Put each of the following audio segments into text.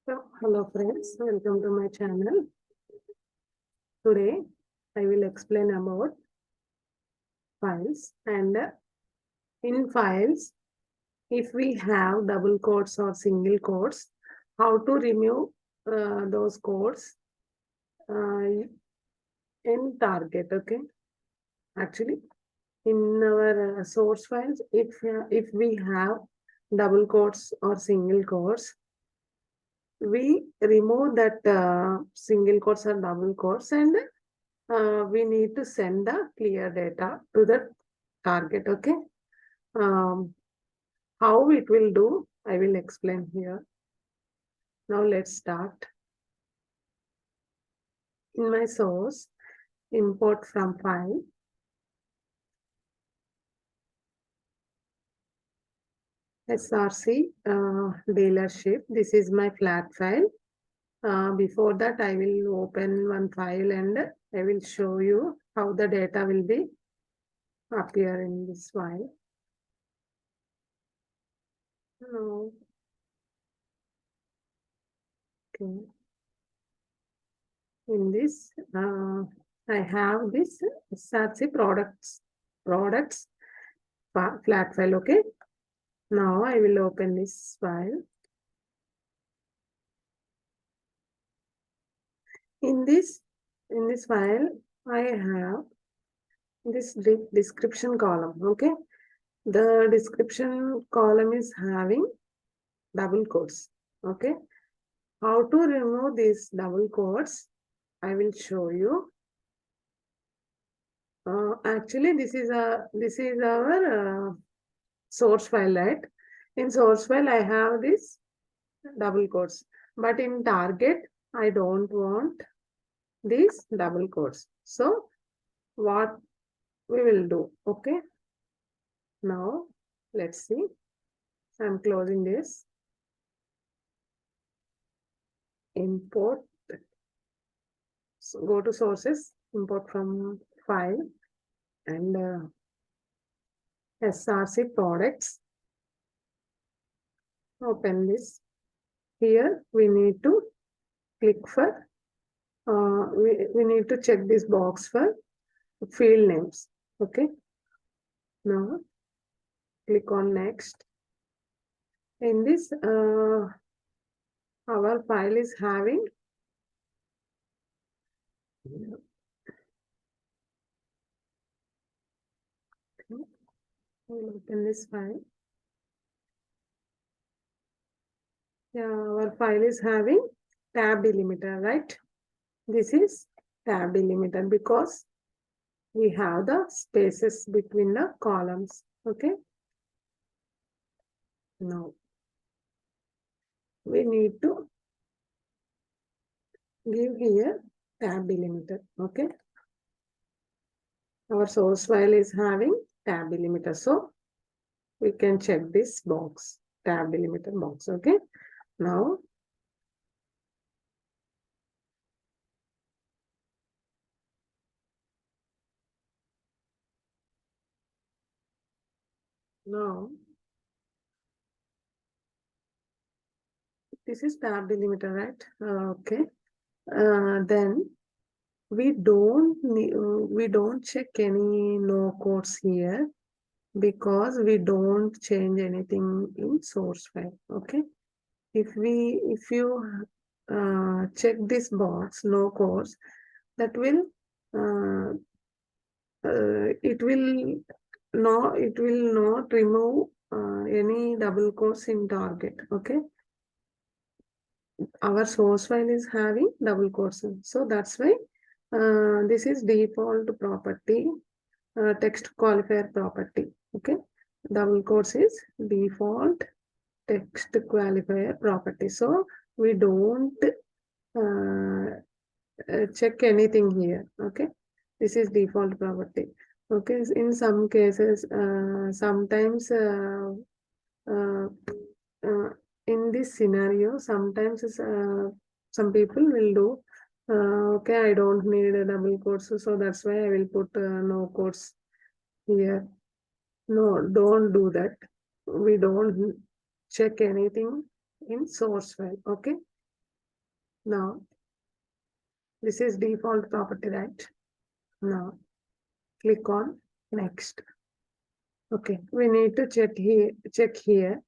So, hello friends, welcome to my channel. Today I will explain about files, and in files, if we have double quotes or single quotes, how to remove those quotes in target. Okay, actually in our source files, if we have double quotes or single quotes, we remove that single quotes or double quotes, and we need to send the clear data to the target. Okay. Um, how it will do, I will explain here. Now let's start. In my source, import from file. SRC dealership. This is my flat file. Before that, I will open one file and I will show you how the data will be appear in this file. No. Okay. In this, I have this SRC products flat file. Okay. Now I will open this file. In this file, I have this description column. Okay. The description column is having double quotes. Okay. How to remove these double quotes, I will show you. Actually, this is our source file, right? In source file, I have this double quotes, but in target, I don't want these double quotes. So what we will do? Okay. Now let's see. I'm closing this. Import. So go to sources, import from file, and SRC products. Open this. Here we need to click for, we need to check this box for field names. Okay. Now click on next. In this, our file is having we'll open this file. Yeah, our file is having tab delimiter, right? This is tab delimiter because we have the spaces between the columns. Okay. Now we need to give here tab delimiter. Okay. Our source file is having tab delimiter. So we can check this box, tab delimiter box. Okay. Now this is tab delimiter, right? Okay. Then we don't check any no quotes here because we don't change anything in source file. Okay. If you check this box no quotes, that will it will not remove any double quotes in target. Okay. Our source file is having double quotes, so that's why this is default property, text qualifier property. Okay. Double quotes is default text qualifier property, so we don't check anything here. Okay. This is default property. Okay. In some cases, sometimes uh, in this scenario, sometimes some people will do, okay, I don't need a double quotes, so that's why I will put no quotes here. No, don't do that. We don't check anything in source file. Okay. Now, this is default property, right? Now, click on next. Okay, we need to check here.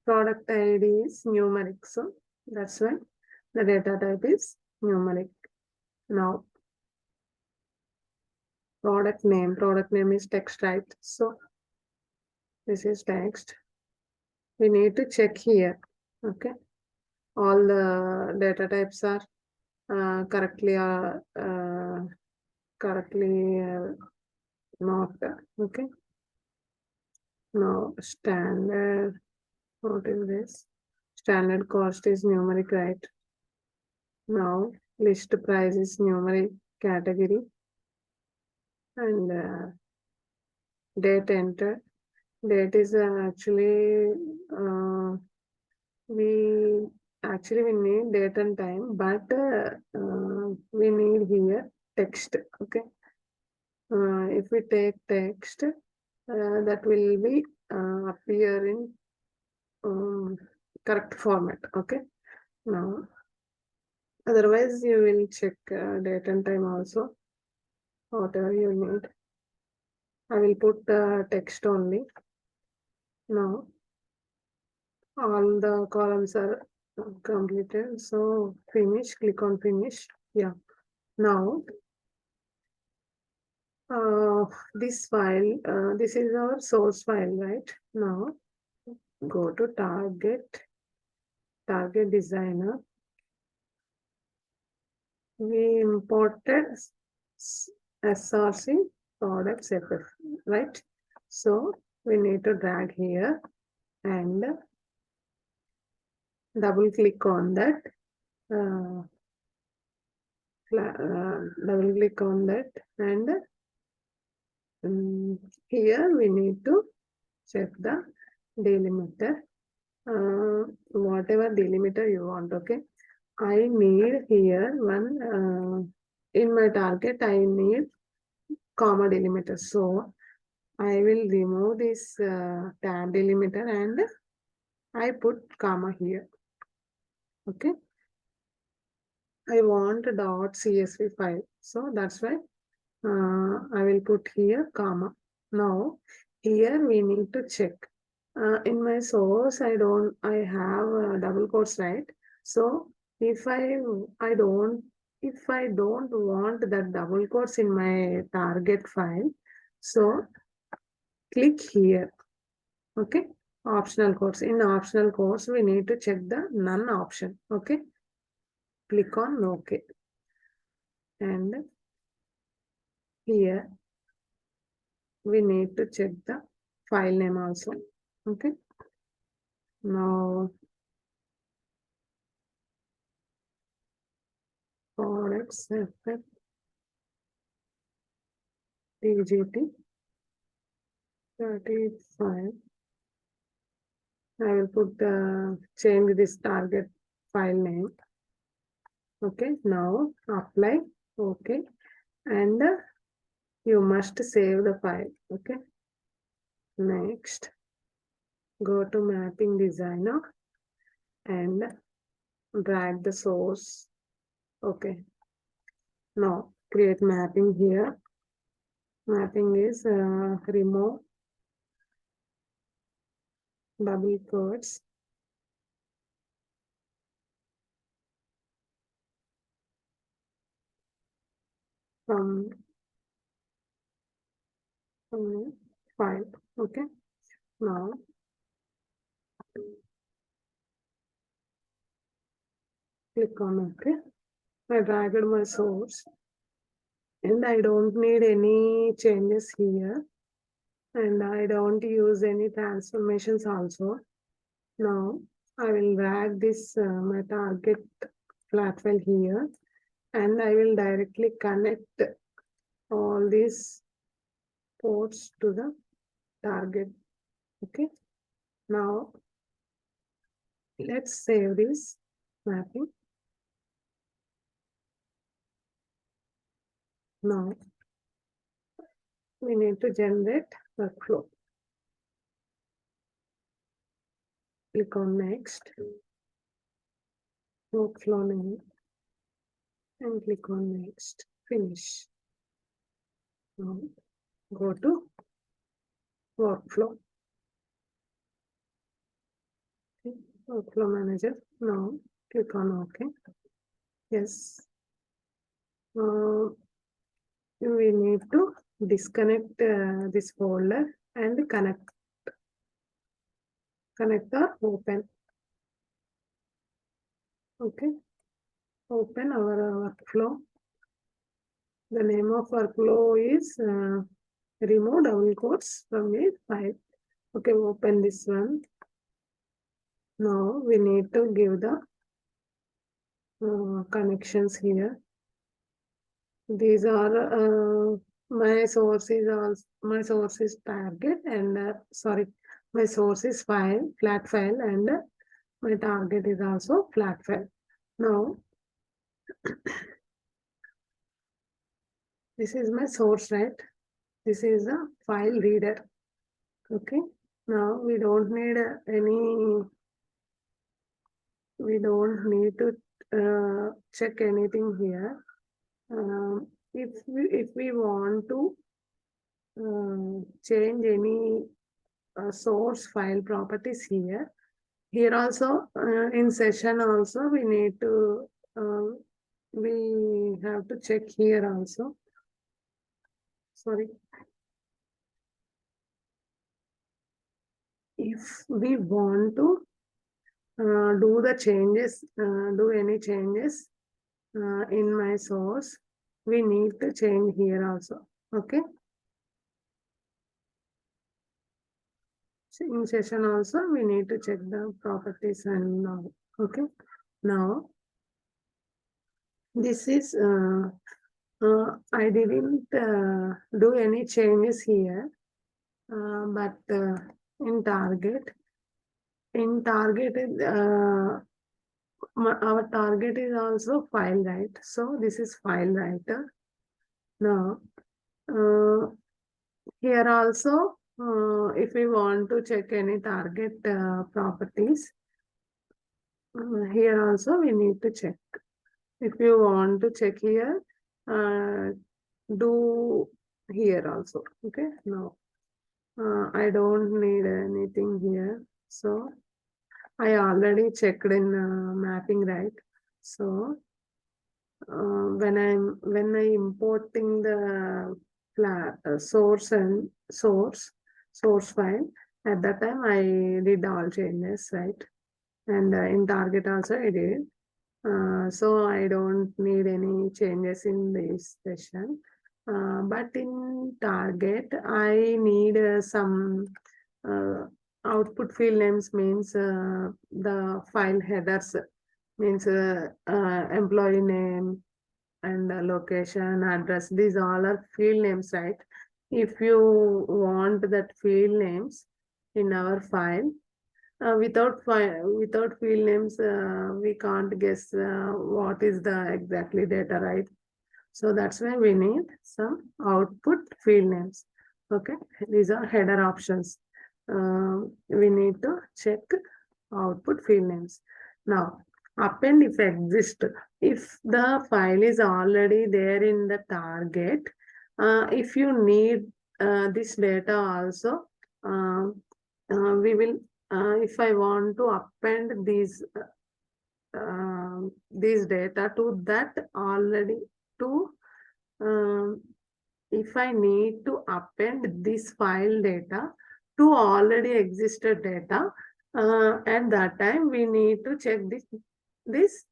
Product ID is numeric, so that's why the data type is numeric. Now, product name is text, right? So this is text. We need to check here. Okay, all the data types are correctly marked. Okay, now standard. What is this? Standard cost is numeric, right? Now list price is numeric category, and date entered. Date is actually we we need date and time, but we need here text. Okay, if we take text, that will be appear in correct format. Okay, now otherwise you will check date and time also, whatever you need. I will put text only. Now all the columns are completed, so finish, click on finish. Yeah, now this file, this is our source file, right? Now go to target designer. We imported src products ff, right? So we need to drag here and double click on that. Double click on that, and here we need to check the delimiter. Whatever delimiter you want. Okay, I need here one in my target. I need comma delimiter, so I will remove this tab delimiter and I put comma here. Okay, I want .csv file, so that's why I will put here comma. Now here we need to check. In my source, I have double quotes, right? So if I don't want that double quotes in my target file, so click here. Okay, optional quotes. In optional quotes, we need to check the none option. Okay, click on OK, and here we need to check the file name also. Okay, now products effect DGT 35. I will put change this target file name. Okay, now apply. Okay, and you must save the file. Okay, next go to mapping designer and drag the source. Okay, now create mapping here. Mapping is remove double quotes from file. Okay, now click on OK. I dragged my source and I don't need any changes here, and I don't use any transformations also. Now I will drag this my target flat file here, and I will directly connect all these ports to the target. Okay, now let's save this mapping. Now we need to generate workflow. Click on next. Workflow name. and click on next, finish. Now go to workflow. Okay. Workflow manager. Now click on OK. Yes. We need to disconnect this folder and connect or open. Okay. Open our workflow. The name of workflow is remove double quotes from a file. Okay, open this one. Now we need to give the connections here. These are my source is target and sorry, my source is file, flat file, and my target is also flat file. Now this is my source, right? This is a file reader. Okay. Now we don't need to check anything here. If we want to change any source file properties here, also in session also we need to we have to check here also. Sorry. If we want to do the changes, do any changes in my source, we need to change here also. Okay. So in session also, we need to check the properties and now. Okay. Now, this is, I didn't do any changes here, but in target, our target is also file, right? So this is file writer. Now, here also, if we want to check any target properties, here also we need to check. If you want to check here, do here also. Okay, no, I don't need anything here. So I already checked in mapping, right? So when I importing the source file, at that time I did all changes, right? And in target also I did. So I don't need any changes in this session. But in target, I need some output field names, means the file headers, means employee name and location, address. These all are field names, right? If you want that field names in our file, without field names, we can't guess what is the exactly data, right? So that's why we need some output field names. Okay, these are header options. We need to check output field names. Now, append if exist. If the file is already there in the target, if you need this data also, we will. If I want to append these data to that already to if I need to append this file data to already existed data, at that time we need to check this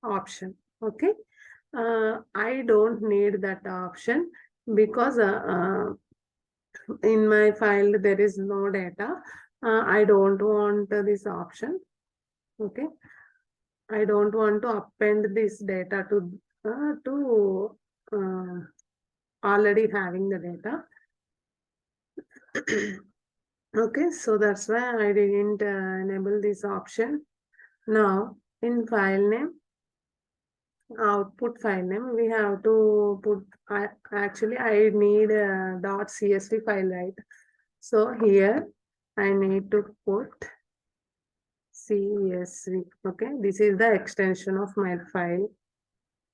option. Okay. I don't need that option because in my file there is no data. I don't want this option. Okay. I don't want to append this data to already having the data. Okay, so that's why I didn't enable this option. Now, in file name, output file name, we have to put, actually I need a .csv file, right? So here I need to put CSV. Okay, this is the extension of my file.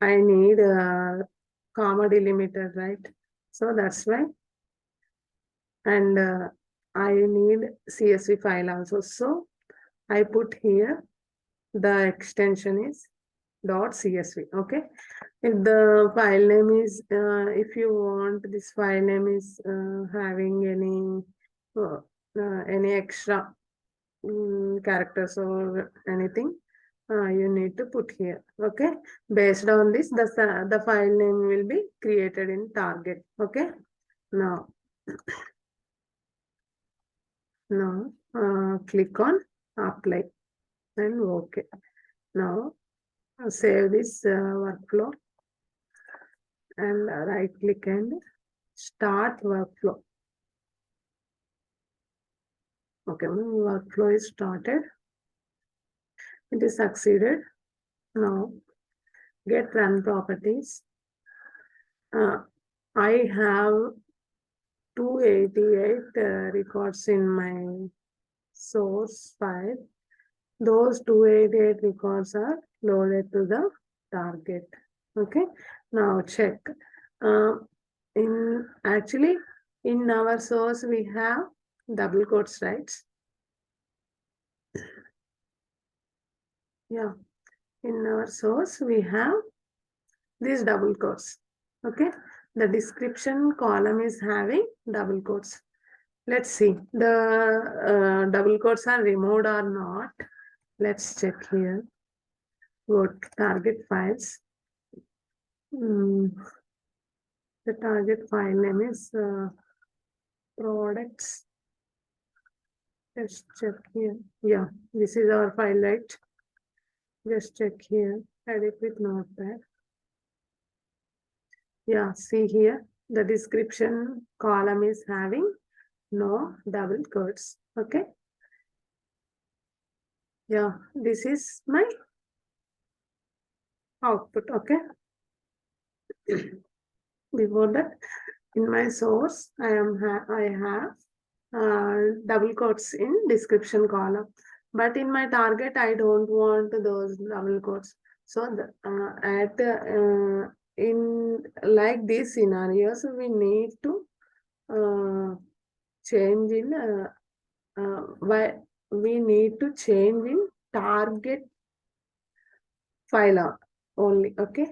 I need a comma delimiter, right? So that's why, and I need CSV file also. So I put here the extension is .csv. Okay. If the file name is, if you want this file name is having any extra characters or anything, you need to put here. Okay. Based on this, the file name will be created in target. Okay. Now, click on apply and okay. Now save this workflow and right click and start workflow. Okay, my workflow is started. It is succeeded. Now get run properties. I have 288 records in my source file. Those 288 records are loaded to the target. Okay. Now check. Actually in our source we have double quotes, right? Yeah. In our source we have these double quotes. Okay. The description column is having double quotes. Let's see the double quotes are removed or not. Let's check here. Go to target files. The target file name is products. Let's check here. Yeah, this is our file, right? Just check here. Edit with notepad. Yeah, see here. The description column is having no double quotes. Okay. Yeah, this is my output. Okay. Before that, in my source, I have double quotes in description column, but in my target, I don't want those double quotes. So in like these scenarios, we need to change in why we need to change in target file only. Okay.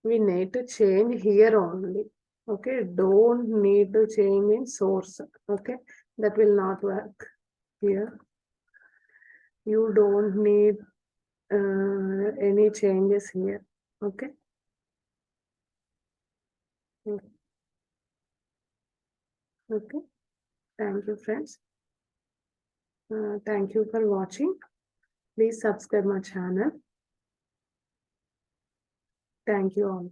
We need to change here only. Okay, don't need to change in source. Okay, that will not work here. You don't need any changes here. Okay. Okay. Thank you, friends. Thank you for watching. Please subscribe my channel. Thank you all.